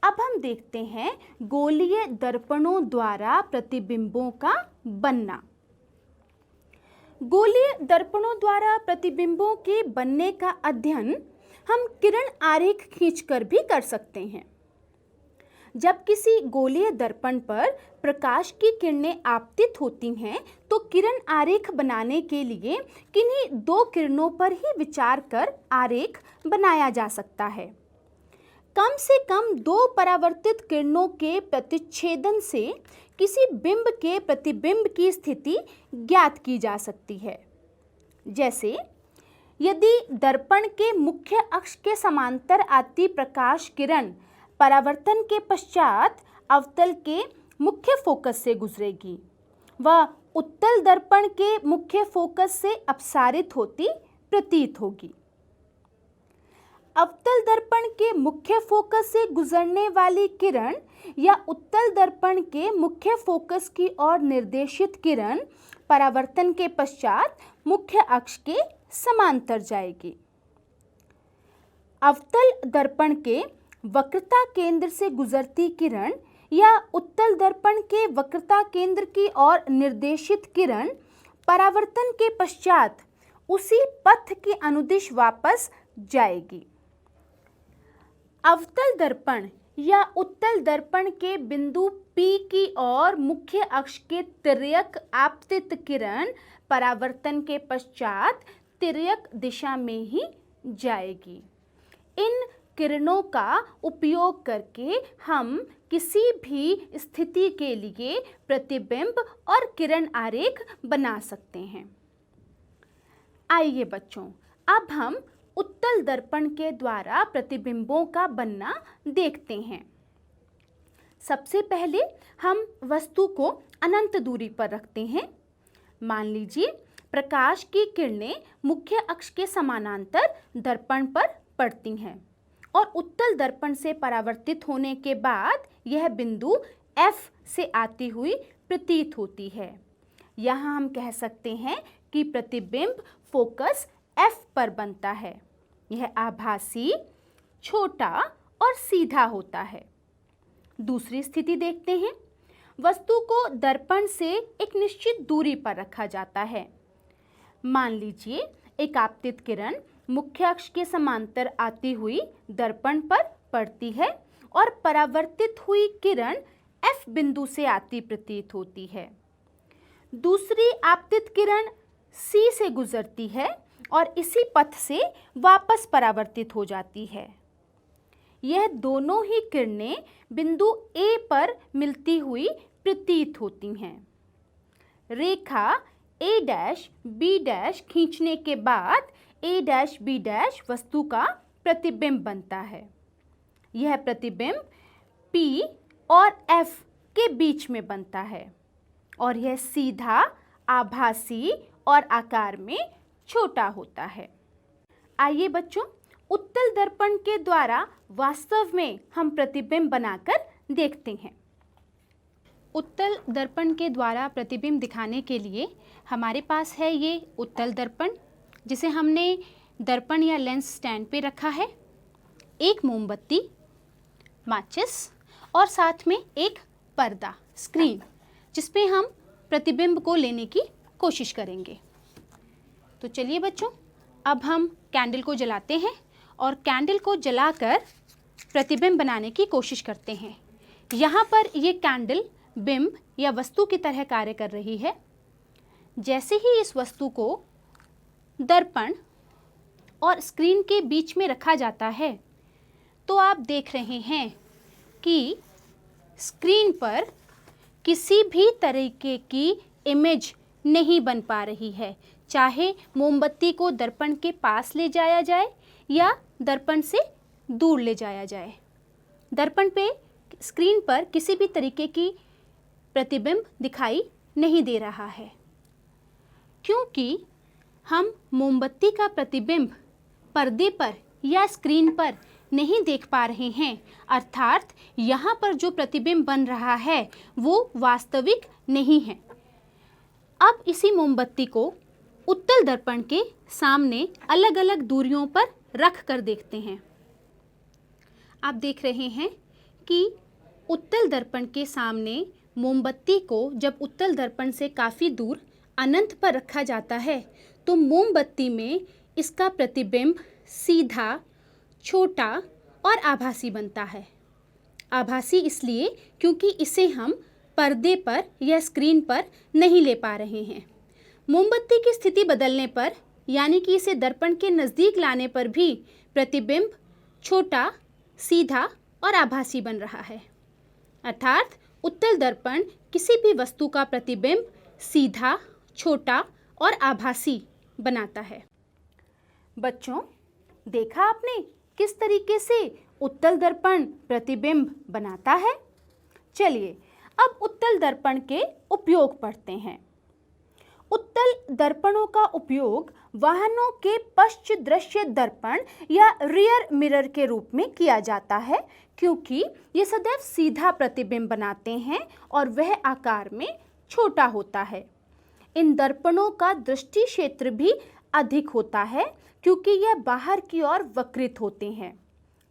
अब हम देखते हैं गोलीय दर्पणों द्वारा प्रतिबिंबों का बनना। गोलीय दर्पणों द्वारा प्रतिबिंबों के बनने का अध्ययन हम किरण आरेख खींचकर भी कर सकते हैं। जब किसी गोलीय दर्पण पर प्रकाश की किरणें आपतित होती हैं तो किरण आरेख बनाने के लिए किन्हीं दो किरणों पर ही विचार कर आरेख बनाया जा सकता है। कम से कम दो परावर्तित किरणों के प्रतिच्छेदन से किसी बिंब के प्रतिबिंब की स्थिति ज्ञात की जा सकती है। जैसे यदि दर्पण के मुख्य अक्ष के समांतर आती प्रकाश किरण परावर्तन के पश्चात अवतल के मुख्य फोकस से गुजरेगी, वह उत्तल दर्पण के मुख्य फोकस से अपसारित होती प्रतीत होगी। अवतल दर्पण के मुख्य फोकस से गुजरने वाली किरण या उत्तल दर्पण के मुख्य फोकस की ओर निर्देशित किरण परावर्तन के पश्चात मुख्य अक्ष के समांतर जाएगी। अवतल दर्पण के वक्रता केंद्र से गुजरती किरण या उत्तल दर्पण के वक्रता केंद्र की ओर निर्देशित किरण परावर्तन के पश्चात उसी पथ के अनुदिश वापस जाएगी। अवतल दर्पण या उत्तल दर्पण के बिंदु P की ओर मुख्य अक्ष के तिर्यक आपतित किरण परावर्तन के पश्चात तिर्यक दिशा में ही जाएगी। इन किरणों का उपयोग करके हम किसी भी स्थिति के लिए प्रतिबिंब और किरण आरेख बना सकते हैं। आइए बच्चों, अब हम उत्तल दर्पण के द्वारा प्रतिबिंबों का बनना देखते हैं। सबसे पहले हम वस्तु को अनंत दूरी पर रखते हैं। मान लीजिए प्रकाश की किरणें मुख्य अक्ष के समानांतर दर्पण पर पड़ती हैं और उत्तल दर्पण से परावर्तित होने के बाद यह बिंदु F से आती हुई प्रतीत होती है। यहाँ हम कह सकते हैं कि प्रतिबिंब फोकस F पर बनता है। यह आभासी, छोटा और सीधा होता है। दूसरी स्थिति देखते हैं। वस्तु को दर्पण से एक निश्चित दूरी पर रखा जाता है। मान लीजिए एक आपतित किरण मुख्य अक्ष के समांतर आती हुई दर्पण पर पड़ती है और परावर्तित हुई किरण F बिंदु से आती प्रतीत होती है। दूसरी आपतित किरण C से गुजरती है और इसी पथ से वापस परावर्तित हो जाती है। यह दोनों ही किरणें बिंदु A पर मिलती हुई प्रतीत होती हैं। रेखा A' B' खींचने के बाद A' B' वस्तु का प्रतिबिंब बनता है। यह प्रतिबिंब P और F के बीच में बनता है और यह सीधा, आभासी और आकार में छोटा होता है। आइए बच्चों, उत्तल दर्पण के द्वारा वास्तव में हम प्रतिबिंब बनाकर देखते हैं। उत्तल दर्पण के द्वारा प्रतिबिंब दिखाने के लिए हमारे पास है ये उत्तल दर्पण, जिसे हमने दर्पण या लेंस स्टैंड पे रखा है। एक मोमबत्ती, माचिस और साथ में एक पर्दा, स्क्रीन, जिसपे हम प्रतिबिंब को लेने की कोशिश करेंगे। तो चलिए बच्चों, अब हम कैंडल को जलाते हैं और कैंडल को जलाकर प्रतिबिंब बनाने की कोशिश करते हैं। यहाँ पर ये कैंडल बिंब या वस्तु की तरह कार्य कर रही है। जैसे ही इस वस्तु को दर्पण और स्क्रीन के बीच में रखा जाता है तो आप देख रहे हैं कि स्क्रीन पर किसी भी तरीके की इमेज नहीं बन पा रही है, चाहे मोमबत्ती को दर्पण के पास ले जाया जाए या दर्पण से दूर ले जाया जाए। दर्पण पे, स्क्रीन पर किसी भी तरीके की प्रतिबिंब दिखाई नहीं दे रहा है, क्योंकि हम मोमबत्ती का प्रतिबिंब पर्दे पर या स्क्रीन पर नहीं देख पा रहे हैं। अर्थात यहाँ पर जो प्रतिबिंब बन रहा है वो वास्तविक नहीं है। अब इसी मोमबत्ती को उत्तल दर्पण के सामने अलग अलग दूरियों पर रख कर देखते हैं। आप देख रहे हैं कि उत्तल दर्पण के सामने मोमबत्ती को जब उत्तल दर्पण से काफ़ी दूर अनंत पर रखा जाता है तो मोमबत्ती में इसका प्रतिबिंब सीधा, छोटा और आभासी बनता है। आभासी इसलिए क्योंकि इसे हम पर्दे पर या स्क्रीन पर नहीं ले पा रहे हैं। मोमबत्ती की स्थिति बदलने पर यानी कि इसे दर्पण के नज़दीक लाने पर भी प्रतिबिंब छोटा, सीधा और आभासी बन रहा है। अर्थात उत्तल दर्पण किसी भी वस्तु का प्रतिबिंब सीधा, छोटा और आभासी बनाता है। बच्चों, देखा आपने किस तरीके से उत्तल दर्पण प्रतिबिंब बनाता है। चलिए अब उत्तल दर्पण के उपयोग पढ़ते हैं। उत्तल दर्पणों का उपयोग वाहनों के पश्च दृश्य दर्पण या रियर मिरर के रूप में किया जाता है, क्योंकि ये सदैव सीधा प्रतिबिंब बनाते हैं और वह आकार में छोटा होता है। इन दर्पणों का दृष्टि क्षेत्र भी अधिक होता है क्योंकि यह बाहर की ओर वक्रित होते हैं।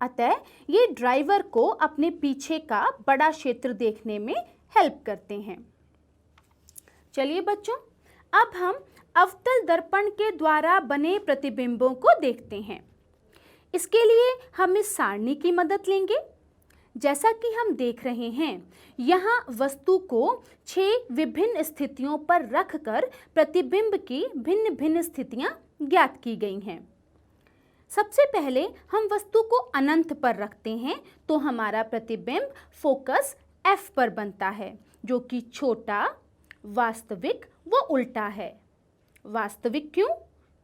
अतः ये ड्राइवर को अपने पीछे का बड़ा क्षेत्र देखने में हेल्प करते हैं। चलिए बच्चों, अब हम अवतल दर्पण के द्वारा बने प्रतिबिंबों को देखते हैं। इसके लिए हम इस सारणी की मदद लेंगे। जैसा कि हम देख रहे हैं, यहाँ वस्तु को 6 विभिन्न स्थितियों पर रखकर प्रतिबिंब की भिन्न भिन्न स्थितियाँ ज्ञात की गई हैं। सबसे पहले हम वस्तु को अनंत पर रखते हैं तो हमारा प्रतिबिंब फोकस F पर बनता है, जो कि छोटा, वास्तविक व उल्टा है। वास्तविक क्यों?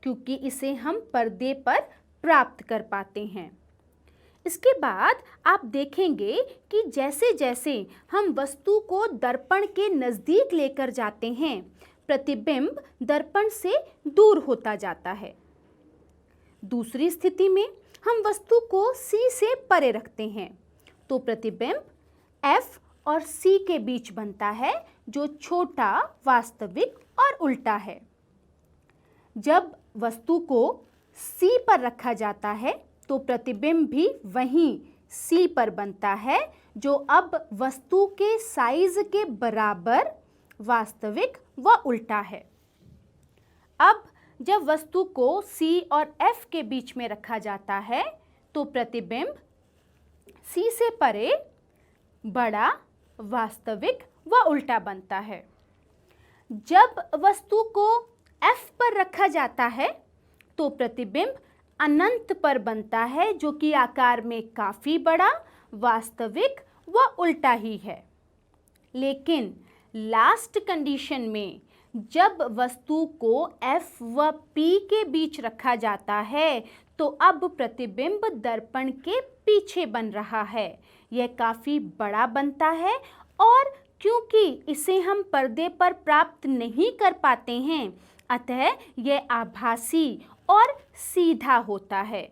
क्योंकि इसे हम पर्दे पर प्राप्त कर पाते हैं। इसके बाद आप देखेंगे कि जैसे जैसे हम वस्तु को दर्पण के नज़दीक लेकर जाते हैं, प्रतिबिंब दर्पण से दूर होता जाता है। दूसरी स्थिति में हम वस्तु को C से परे रखते हैं तो प्रतिबिंब F और C के बीच बनता है, जो छोटा, वास्तविक और उल्टा है। जब वस्तु को C पर रखा जाता है तो प्रतिबिंब भी वहीं C पर बनता है, जो अब वस्तु के साइज के बराबर, वास्तविक व उल्टा है। अब जब वस्तु को C और F के बीच में रखा जाता है तो प्रतिबिंब C से परे, बड़ा, वास्तविक व उल्टा बनता है। जब वस्तु को F पर रखा जाता है तो प्रतिबिंब अनंत पर बनता है, जो कि आकार में काफ़ी बड़ा, वास्तविक व उल्टा ही है। लेकिन लास्ट कंडीशन में जब वस्तु को F व P के बीच रखा जाता है तो अब प्रतिबिंब दर्पण के पीछे बन रहा है। यह काफ़ी बड़ा बनता है और क्योंकि इसे हम पर्दे पर प्राप्त नहीं कर पाते हैं, अतः यह आभासी और सीधा होता है।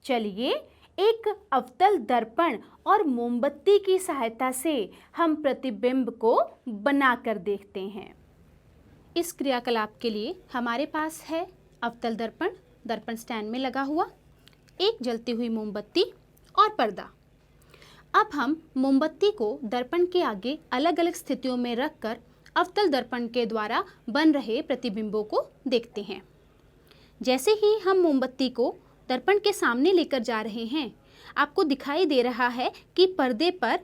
चलिए एक अवतल दर्पण और मोमबत्ती की सहायता से हम प्रतिबिंब को बनाकर देखते हैं। इस क्रियाकलाप के लिए हमारे पास है अवतल दर्पण, दर्पण स्टैंड में लगा हुआ, एक जलती हुई मोमबत्ती और पर्दा। अब हम मोमबत्ती को दर्पण के आगे अलग अलग स्थितियों में रखकर अवतल दर्पण के द्वारा बन रहे प्रतिबिंबों को देखते हैं। जैसे ही हम मोमबत्ती को दर्पण के सामने लेकर जा रहे हैं, आपको दिखाई दे रहा है कि पर्दे पर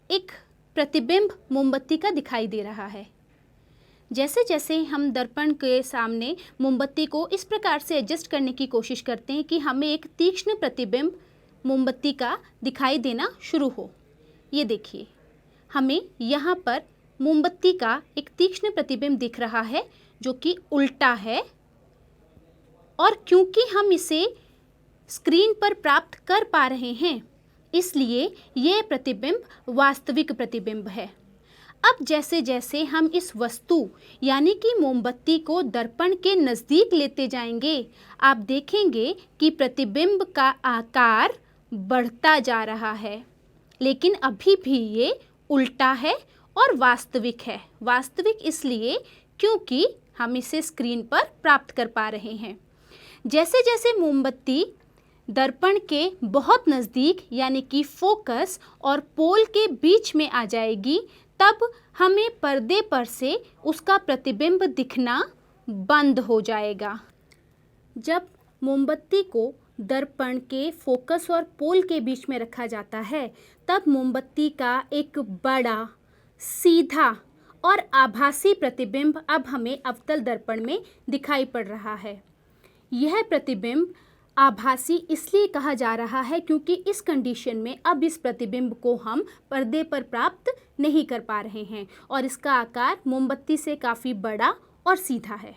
एक प्रतिबिंब मोमबत्ती का दिखाई दे रहा है। जैसे जैसे हम दर्पण के सामने मोमबत्ती को इस प्रकार से एडजस्ट करने की कोशिश करते हैं कि हमें एक तीक्ष्ण प्रतिबिंब मोमबत्ती का दिखाई देना शुरू हो। ये देखिए, हमें यहाँ पर मोमबत्ती का एक तीक्ष्ण प्रतिबिंब दिख रहा है, जो कि उल्टा है, और क्योंकि हम इसे स्क्रीन पर प्राप्त कर पा रहे हैं, इसलिए ये प्रतिबिंब वास्तविक प्रतिबिंब है। अब जैसे जैसे हम इस वस्तु यानी कि मोमबत्ती को दर्पण के नज़दीक लेते जाएंगे, आप देखेंगे कि प्रतिबिंब का आकार बढ़ता जा रहा है, लेकिन अभी भी ये उल्टा है और वास्तविक है। वास्तविक इसलिए क्योंकि हम इसे स्क्रीन पर प्राप्त कर पा रहे हैं। जैसे जैसे मोमबत्ती दर्पण के बहुत नज़दीक यानी कि फोकस और पोल के बीच में आ जाएगी, तब हमें पर्दे पर से उसका प्रतिबिंब दिखना बंद हो जाएगा। जब मोमबत्ती को दर्पण के फोकस और पोल के बीच में रखा जाता है, तब मोमबत्ती का एक बड़ा, सीधा और आभासी प्रतिबिंब अब हमें अवतल दर्पण में दिखाई पड़ रहा है। यह प्रतिबिंब आभासी इसलिए कहा जा रहा है क्योंकि इस कंडीशन में अब इस प्रतिबिंब को हम पर्दे पर प्राप्त नहीं कर पा रहे हैं और इसका आकार मोमबत्ती से काफ़ी बड़ा और सीधा है।